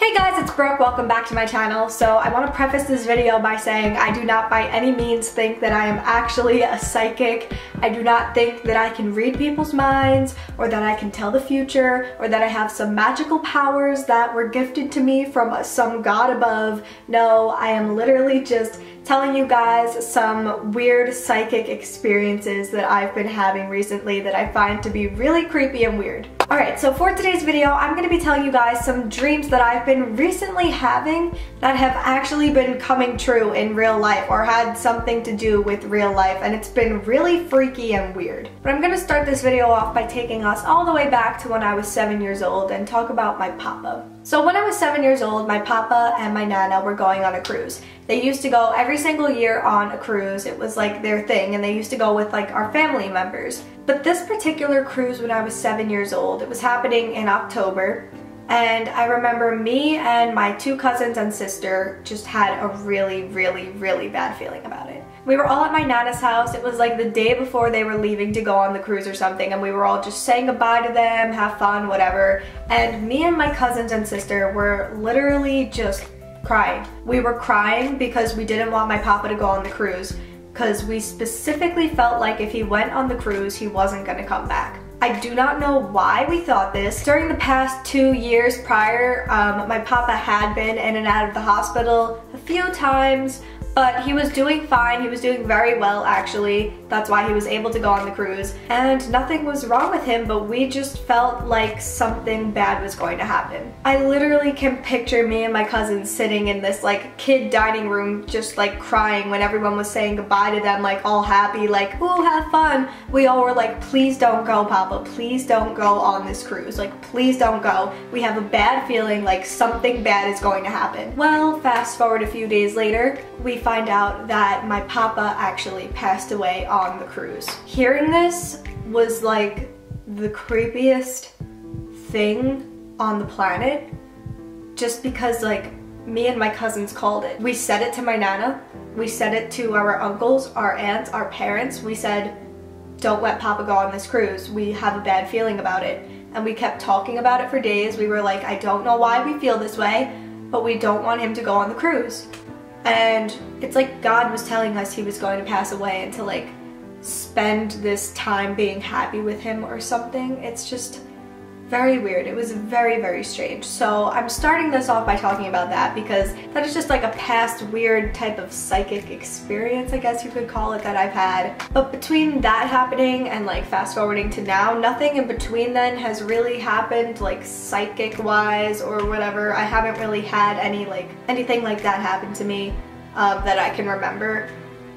Hey guys, it's Brooke. Welcome back to my channel. So I want to preface this video by saying I do not by any means think that I am actually a psychic. I do not think that I can read people's minds or that I can tell the future or that I have some magical powers that were gifted to me from some god above. No, I am literally just telling you guys some weird psychic experiences that I've been having recently that I find to be really creepy and weird. Alright, so for today's video, I'm going to be telling you guys some dreams that I've been recently having that have actually been coming true in real life or had something to do with real life, and it's been really freaky and weird. But I'm going to start this video off by taking us all the way back to when I was 7 years old and talk about my papa. So when I was 7 years old, my papa and my nana were going on a cruise. They used to go every single year on a cruise. It was like their thing, and they used to go with like our family members. But this particular cruise when I was 7 years old, it was happening in October, and I remember me and my two cousins and sister just had a really bad feeling about it. We were all at my nana's house. It was like the day before they were leaving to go on the cruise or something, and we were all just saying goodbye to them, have fun, whatever. And me and my cousins and sister were literally just crying. We were crying because we didn't want my papa to go on the cruise, because we specifically felt like if he went on the cruise, he wasn't gonna come back. I do not know why we thought this. During the past 2 years prior, my papa had been in and out of the hospital a few times, but he was doing fine. He was doing very well, actually. That's why he was able to go on the cruise. And nothing was wrong with him, but we just felt like something bad was going to happen. I literally can picture me and my cousins sitting in this like kid dining room just like crying when everyone was saying goodbye to them, like all happy, like, ooh, have fun. We all were like, please don't go, Papa. Please don't go on this cruise. Like, please don't go. We have a bad feeling like something bad is going to happen. Well, fast forward a few days later, we find out that my papa actually passed away on the cruise. Hearing this was like the creepiest thing on the planet, just because like me and my cousins called it. We said it to my nana, we said it to our uncles, our aunts, our parents. We said, don't let Papa go on this cruise. We have a bad feeling about it. And we kept talking about it for days. We were like, I don't know why we feel this way, but we don't want him to go on the cruise. And it's like God was telling us he was going to pass away and to like spend this time being happy with him or something. It's just very weird. It was very strange. So I'm starting this off by talking about that because that is just like a past weird type of psychic experience, I guess you could call it, that I've had. But between that happening and like fast forwarding to now, nothing in between then has really happened like psychic wise or whatever. I haven't really had anything like that happen to me that I can remember.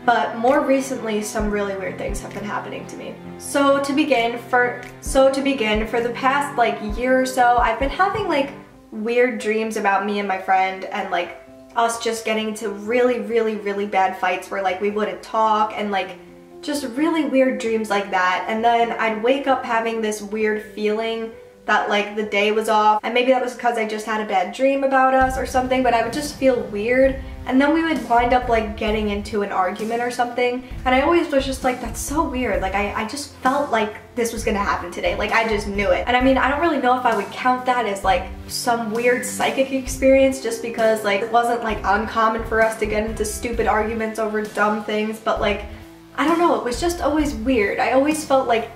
But more recently, some really weird things have been happening to me. So to begin, for the past like year or so, I've been having like weird dreams about me and my friend, and like us just getting into really bad fights where like we wouldn't talk, and like just really weird dreams like that. And then I'd wake up having this weird feeling that like the day was off, and maybe that was because I just had a bad dream about us or something, but I would just feel weird. And then we would wind up like getting into an argument or something, and I always was just like, that's so weird. Like I just felt like this was gonna happen today. Like I just knew it. And I mean, I don't really know if I would count that as like some weird psychic experience, just because like it wasn't like uncommon for us to get into stupid arguments over dumb things, but like, I don't know, it was just always weird. I always felt like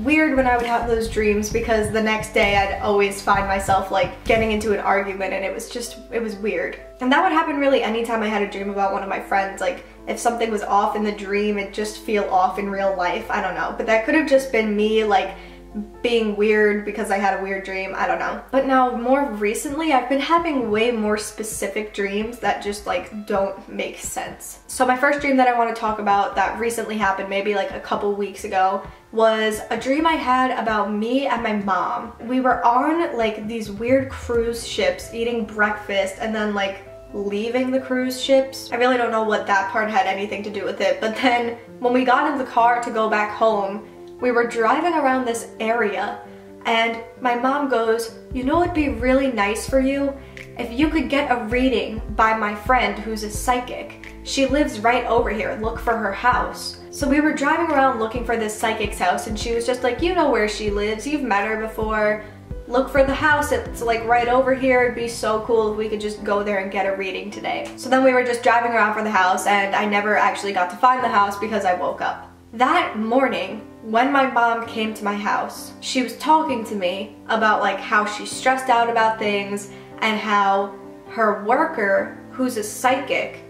weird when I would have those dreams, because the next day I'd always find myself like getting into an argument, and it was weird. And that would happen really anytime I had a dream about one of my friends. Like if something was off in the dream, it'd just feel off in real life. I don't know, but that could have just been me like being weird because I had a weird dream. I don't know. But now more recently, I've been having way more specific dreams that just like don't make sense. So my first dream that I want to talk about that recently happened, maybe like a couple weeks ago, was a dream I had about me and my mom. We were on like these weird cruise ships eating breakfast and then like leaving the cruise ships. I really don't know what that part had anything to do with it, but then when we got in the car to go back home, we were driving around this area, and my mom goes, you know, it'd be really nice for you if you could get a reading by my friend who's a psychic. She lives right over here. Look for her house. So we were driving around looking for this psychic's house, and she was just like, you know where she lives. You've met her before. look for the house, it's like right over here, it'd be so cool if we could just go there and get a reading today. So then we were just driving around for the house, and I never actually got to find the house because I woke up. That morning, when my mom came to my house, she was talking to me about like how she's stressed out about things and how her worker, who's a psychic,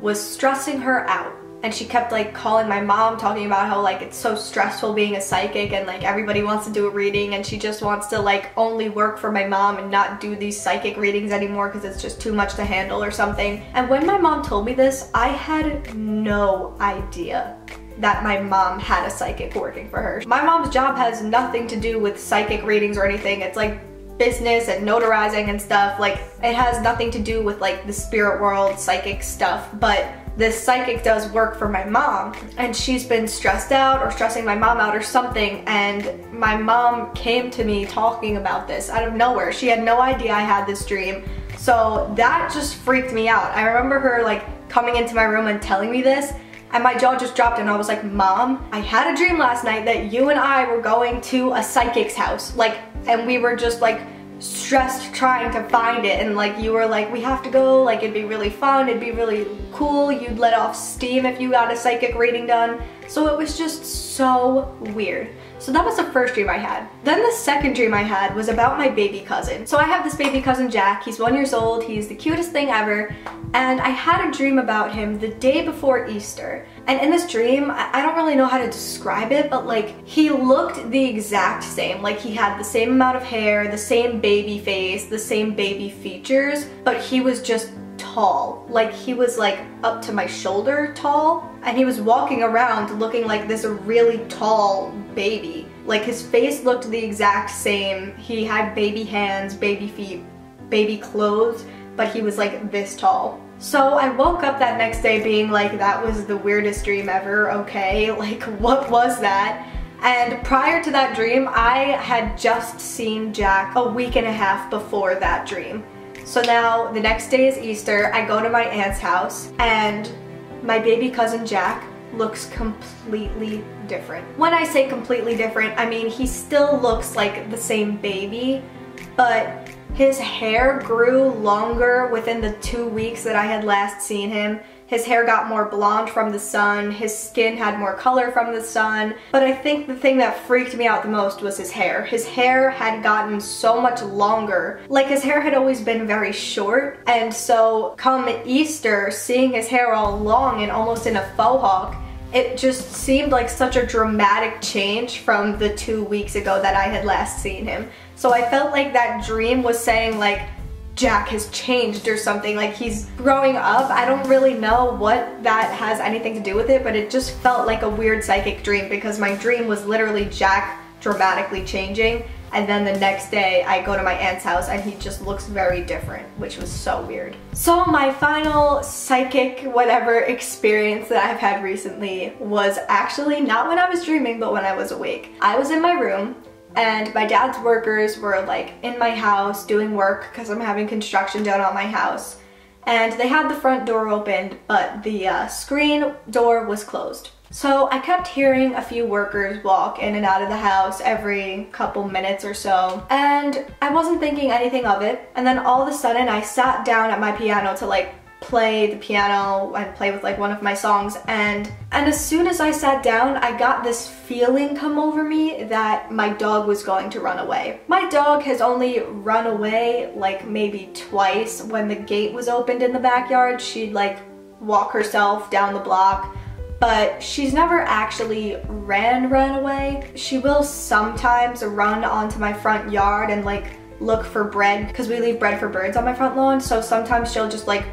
was stressing her out. And she kept like calling my mom, talking about how like it's so stressful being a psychic and like everybody wants to do a reading, and she just wants to like only work for my mom and not do these psychic readings anymore because it's just too much to handle or something. And when my mom told me this, I had no idea that my mom had a psychic working for her. My mom's job has nothing to do with psychic readings or anything. It's like business and notarizing and stuff. Like it has nothing to do with like the spirit world psychic stuff, but this psychic does work for my mom, and she's been stressed out or stressing my mom out or something, and my mom came to me talking about this out of nowhere. She had no idea I had this dream, so that just freaked me out. I remember her like coming into my room and telling me this, and my jaw just dropped, and I was like, Mom, I had a dream last night that you and I were going to a psychic's house, like, and we were just like stressed trying to find it, and like you were like, we have to go, like it'd be really fun, it'd be really cool, you'd let off steam if you got a psychic reading done. So it was just so weird. So that was the first dream I had. Then the second dream I had was about my baby cousin. So I have this baby cousin Jack, he's 1 year old, he's the cutest thing ever, and I had a dream about him the day before Easter. And in this dream, I don't really know how to describe it, but like he looked the exact same. Like he had the same amount of hair, the same baby face, the same baby features, but he was just tall. Like he was like up to my shoulder tall, and he was walking around looking like this really tall baby. Like his face looked the exact same. He had baby hands, baby feet, baby clothes, but he was like this tall. So I woke up that next day being like, that was the weirdest dream ever, okay? Like what was that? And prior to that dream, I had just seen Jack a week and a half before that dream. So now the next day is Easter, I go to my aunt's house, and my baby cousin Jack looks completely different. When I say completely different, I mean he still looks like the same baby, but his hair grew longer within the 2 weeks that I had last seen him. His hair got more blonde from the sun, his skin had more color from the sun, but I think the thing that freaked me out the most was his hair. His hair had gotten so much longer. Like his hair had always been very short, and so come Easter, seeing his hair all long and almost in a faux hawk, it just seemed like such a dramatic change from the 2 weeks ago that I had last seen him. So I felt like that dream was saying like, Jack has changed or something, like he's growing up. I don't really know what that has anything to do with it, but it just felt like a weird psychic dream because my dream was literally Jack dramatically changing, and then the next day I go to my aunt's house and he just looks very different, which was so weird. So my final psychic whatever experience that I've had recently was actually not when I was dreaming, but when I was awake. I was in my room, and my dad's workers were like in my house doing work because I'm having construction done on my house. And they had the front door opened, but the screen door was closed. So I kept hearing a few workers walk in and out of the house every couple minutes or so. And I wasn't thinking anything of it. And then all of a sudden I sat down at my piano to like play the piano and play with like one of my songs, and as soon as I sat down, I got this feeling come over me that my dog was going to run away. My dog has only run away like maybe twice. When the gate was opened in the backyard, she'd like walk herself down the block, but she's never actually ran away. She will sometimes run onto my front yard and like look for bread, because we leave bread for birds on my front lawn, so sometimes she'll just like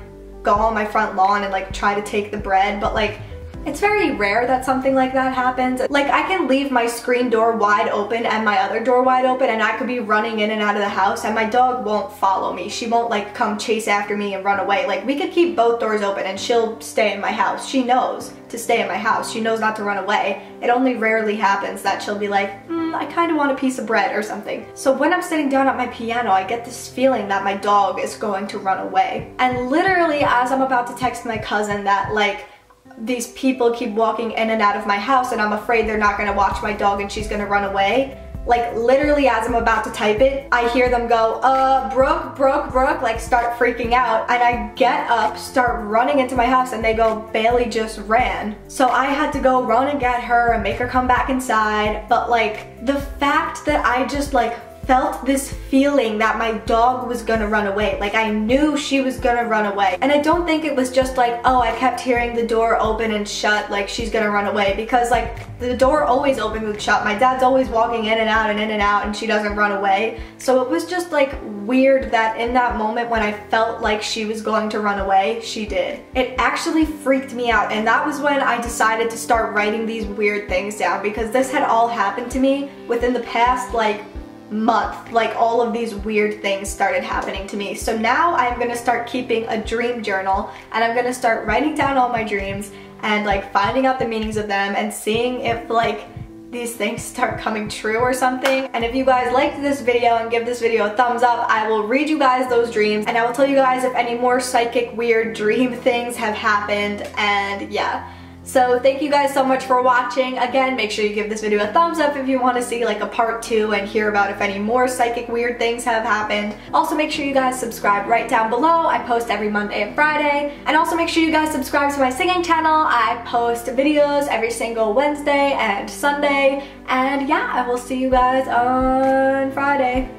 go on my front lawn and like try to take the bread, but like it's very rare that something like that happens. Like I can leave my screen door wide open and my other door wide open, and I could be running in and out of the house and my dog won't follow me. She won't like come chase after me and run away. Like we could keep both doors open and she'll stay in my house. She knows to stay in my house. She knows not to run away. It only rarely happens that she'll be like, I kind of want a piece of bread or something. So when I'm sitting down at my piano, I get this feeling that my dog is going to run away. And literally as I'm about to text my cousin that like, these people keep walking in and out of my house and I'm afraid they're not gonna watch my dog and she's gonna run away, Like literally as I'm about to type it, I hear them go, Brooke, like start freaking out. And I get up, start running into my house, and they go, Bailey just ran. So I had to go run and get her and make her come back inside. But like the fact that I just like felt this feeling that my dog was gonna run away. Like I knew she was gonna run away. And I don't think it was just like, oh, I kept hearing the door open and shut, like she's gonna run away, because like the door always opens and shut. My dad's always walking in and out and she doesn't run away. So it was just like weird that in that moment when I felt like she was going to run away, she did. It actually freaked me out, and that was when I decided to start writing these weird things down, because this had all happened to me within the past like month. Like all of these weird things started happening to me. So now I'm gonna start keeping a dream journal, and I'm gonna start writing down all my dreams and like finding out the meanings of them and seeing if like these things start coming true or something. And if you guys liked this video and give this video a thumbs up, I will read you guys those dreams, and I will tell you guys if any more psychic weird dream things have happened. And yeah. So thank you guys so much for watching. Again, make sure you give this video a thumbs up if you want to see like a part 2 and hear about if any more psychic weird things have happened. Also make sure you guys subscribe right down below. I post every Monday and Friday. And also make sure you guys subscribe to my singing channel. I post videos every single Wednesday and Sunday. And yeah, I will see you guys on Friday.